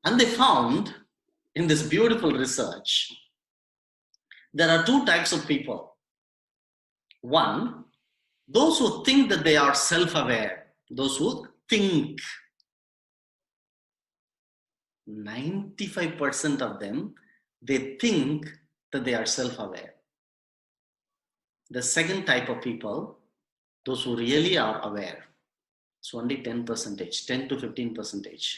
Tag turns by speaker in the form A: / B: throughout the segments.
A: And they found in this beautiful research, there are two types of people. One, those who think that they are self-aware, those who think. 95% of them, they think that they are self-aware. The second type of people, those who really are aware, it's only 10%, 10 to 15%.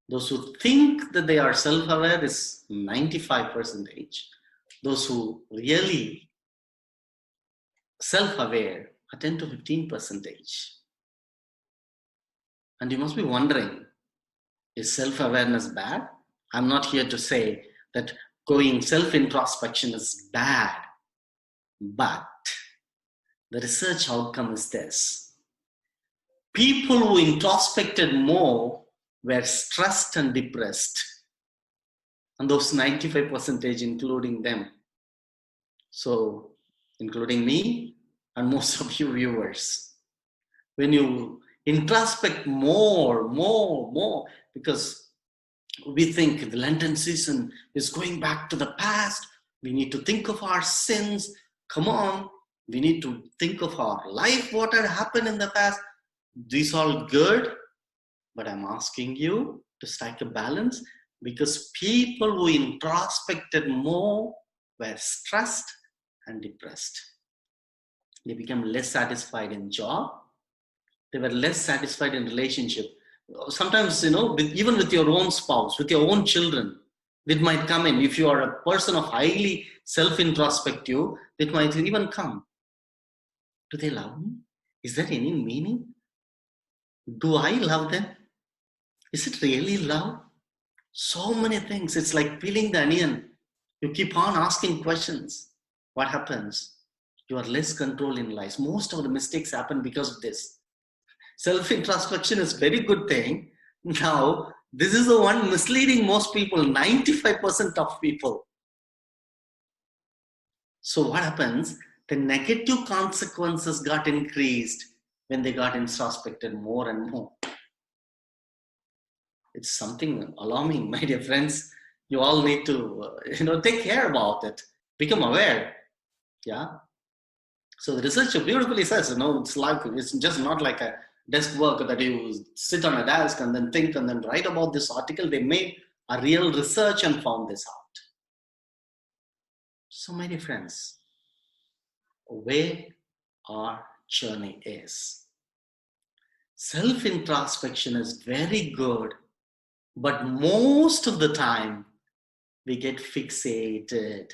A: Those who think that they are self-aware is 95%. Those who really self-aware are 10 to 15%. And you must be wondering, is self-awareness bad? I'm not here to say that going self-introspection is bad, but the research outcome is this. People who introspected more were stressed and depressed. And those 95% including them. So, including me and most of you viewers. When you introspect more, because we think the Lenten season is going back to the past. We need to think of our sins. Come on, we need to think of our life, what had happened in the past. These all good, but I'm asking you to strike a balance, because people who introspected more were stressed and depressed. They became less satisfied in job. They were less satisfied in relationship. Sometimes, even with your own spouse, with your own children, it might come in. If you are a person of highly self-introspective, it might even come. Do they love me? Is there any meaning? Do I love them? Is it really love? So many things. It's like peeling the onion. You keep on asking questions. What happens? You are less control in life. Most of the mistakes happen because of this. Self-introspection is a very good thing. Now, this is the one misleading most people, 95% of people. So what happens? The negative consequences got increased when they got introspected more and more. It's something alarming, my dear friends. You all need to, take care about it. Become aware. Yeah. So the researcher beautifully says, it's just not like a desk work that you sit on a desk and then think and then write about this article. They made a real research and found this out. So my dear friends, where our journey is. Self-introspection is very good, but most of the time we get fixated.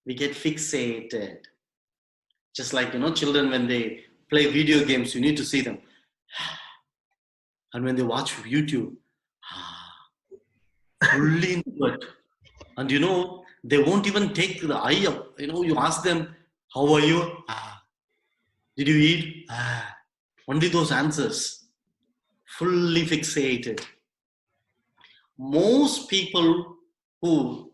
A: We get fixated. Just like, children, when they play video games, you need to see them. And when they watch YouTube, fully into it. And they won't even take the eye up. You ask them, how are you? Did you eat? Only those answers. Fully fixated. Most people who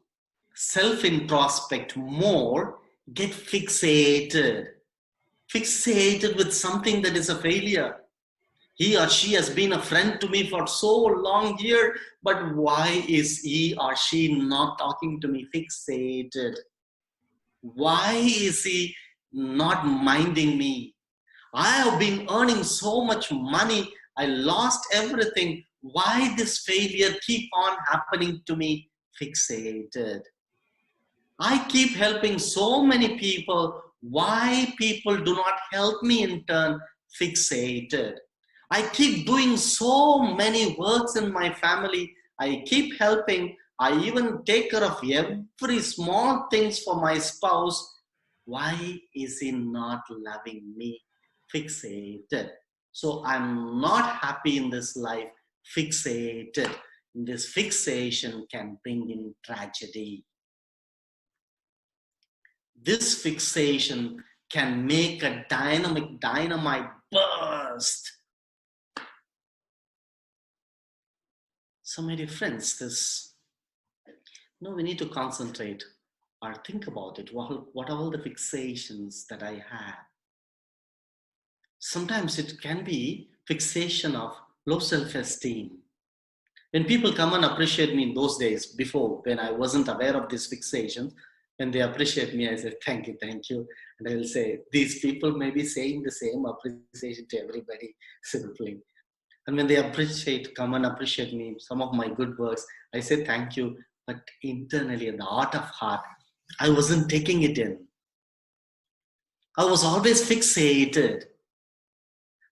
A: self-introspect more get fixated with something that is a failure. He or she has been a friend to me for so long here, but why is he or she not talking to me? Fixated. Why is he not minding me? I have been earning so much money. I lost everything. Why this failure keep on happening to me? Fixated. I keep helping so many people. Why people do not help me in turn? Fixated. I keep doing so many works in my family. I keep helping. I even take care of every small things for my spouse. Why is he not loving me? Fixated. So I'm not happy in this life. Fixated. This fixation can bring in tragedy. This fixation can make a dynamite burst. So my dear friends, we need to concentrate or think about it. What are all the fixations that I have? Sometimes it can be fixation of low self-esteem. When people come and appreciate me in those days, before, when I wasn't aware of these fixations, when they appreciate me, I say, thank you, thank you. And I will say, these people may be saying the same appreciation to everybody simply. And when they come and appreciate me, some of my good works, I say thank you. But internally, in the heart of heart, I wasn't taking it in. I was always fixated.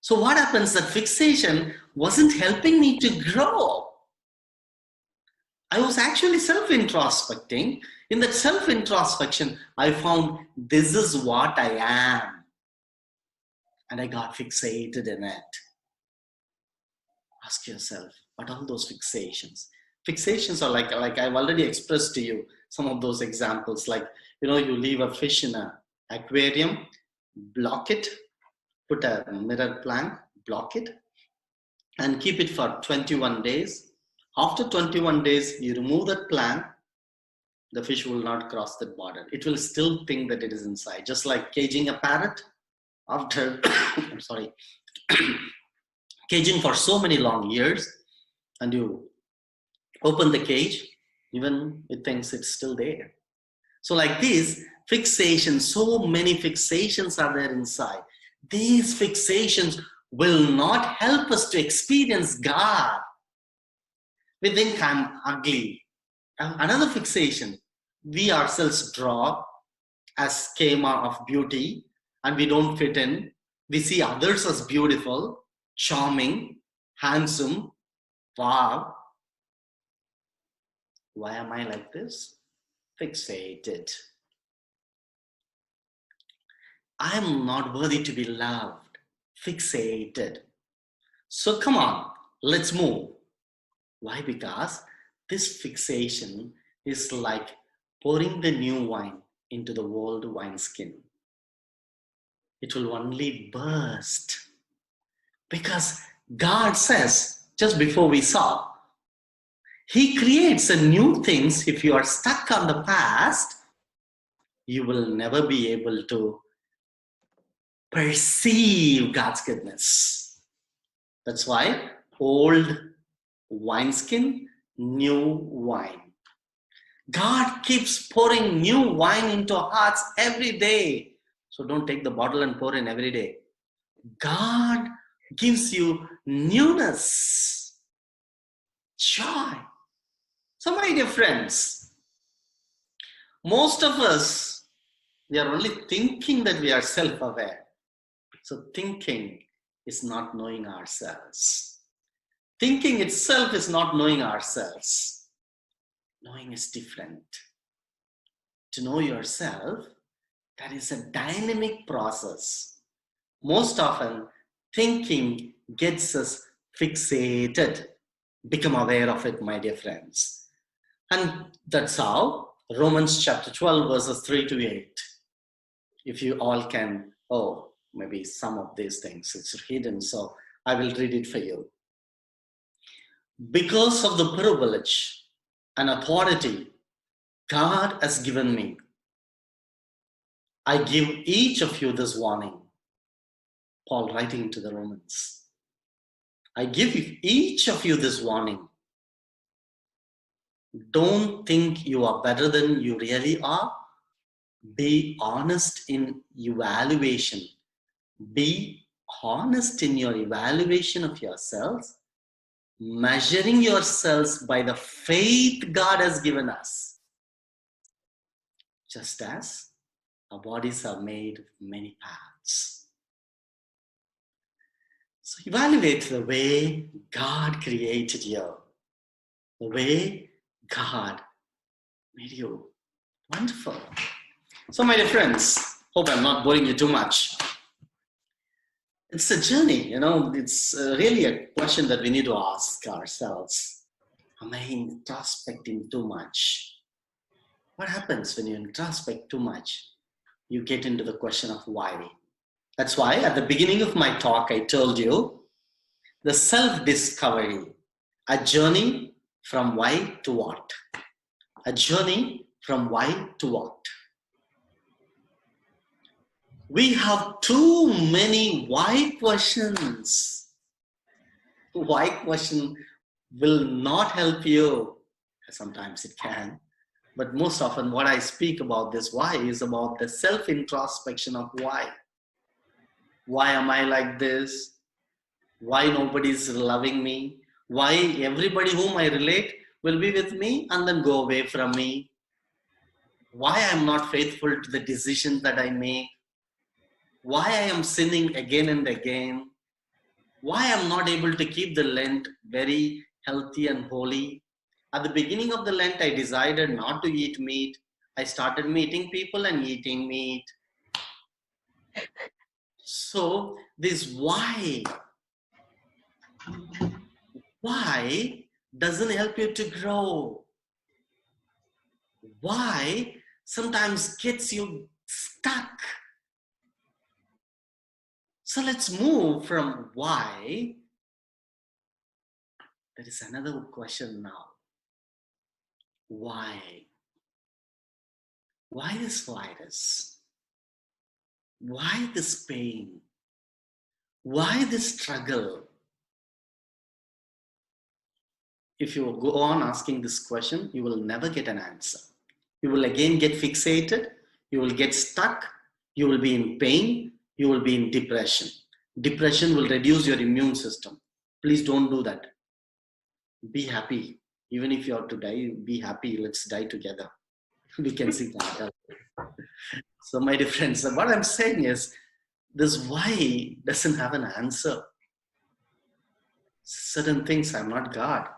A: So what happens, that fixation wasn't helping me to grow. I was actually self-introspecting. In that self-introspection, I found this is what I am. And I got fixated in it. Ask yourself, what are those fixations? Fixations are like I've already expressed to you some of those examples. Like, you leave a fish in an aquarium, block it, put a mirror plank, block it, and keep it for 21 days. After 21 days, you remove that plank, the fish will not cross that border. It will still think that it is inside. Just like caging a parrot, after, I'm sorry, caging for so many long years, and you open the cage, even it thinks it's still there. So like this, fixation, so many fixations are there inside. These fixations will not help us to experience God. We think I'm ugly. Another fixation, we ourselves draw as schema of beauty and we don't fit in. We see others as beautiful, charming, handsome. Wow. Why am I like this? Fixated. I am not worthy to be loved. Fixated. So come on, let's move. Why? Because this fixation is like pouring the new wine into the old wineskin. It will only burst. Because God says, just before we saw, He creates a new things. If you are stuck on the past, you will never be able to perceive God's goodness. That's why old wineskin, new wine. God keeps pouring new wine into our hearts every day. So don't take the bottle and pour in every day. God gives you newness, joy. So my dear friends, most of us, we are only thinking that we are self-aware. So thinking is not knowing ourselves. Thinking itself is not knowing ourselves. Knowing is different. To know yourself, that is a dynamic process. Most often, thinking gets us fixated. Become aware of it, my dear friends. And that's how Romans chapter 12, verses 3 to 8. If you all can, maybe some of these things, it's hidden, so I will read it for you. Because of the privilege and authority God has given me, I give each of you this warning. Paul writing to the Romans. I give each of you this warning. Don't think you are better than you really are. Be honest in evaluation. Be honest in your evaluation of yourselves, measuring yourselves by the faith God has given us. Just as our bodies are made of many parts. So evaluate the way God created you, the way God made you wonderful. So my dear friends, hope I'm not boring you too much. It's a journey, it's really a question that we need to ask ourselves. Am I introspecting too much? What happens when you introspect too much? You get into the question of why. That's why at the beginning of my talk, I told you the self-discovery, a journey from why to what. A journey from why to what. We have too many why questions. Why question will not help you. Sometimes it can. But most often, what I speak about this why is about the self introspection of why. Why am I like this? Why nobody's loving me? Why everybody whom I relate will be with me and then go away from me? Why I am not faithful to the decisions that I make? Why I am sinning again and again? Why I am not able to keep the Lent very healthy and holy? At the beginning of the Lent, I decided not to eat meat. I started meeting people and eating meat. So this why doesn't help you to grow. Why sometimes gets you stuck. So let's move from why. There is another question now. Why? Why this virus? Why this pain? Why this struggle? If you go on asking this question, you will never get an answer. You will again get fixated, you will get stuck, you will be in pain, you will be in depression. Depression will reduce your immune system. Please don't do that. Be happy. Even if you have to die, be happy. Let's die together. We can see that. So, my dear friends, what I'm saying is this why doesn't have an answer. Certain things, I'm not God.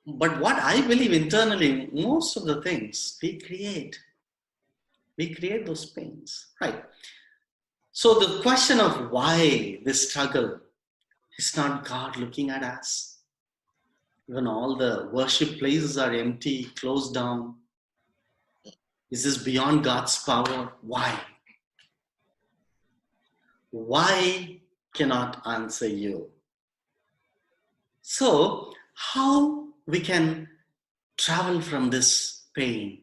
A: But what I believe internally, most of the things we create those pains, right? So the question of why this struggle is not God looking at us. When all the worship places are empty, closed down, is this beyond God's power? Why? Why cannot answer you? So how we can travel from this pain?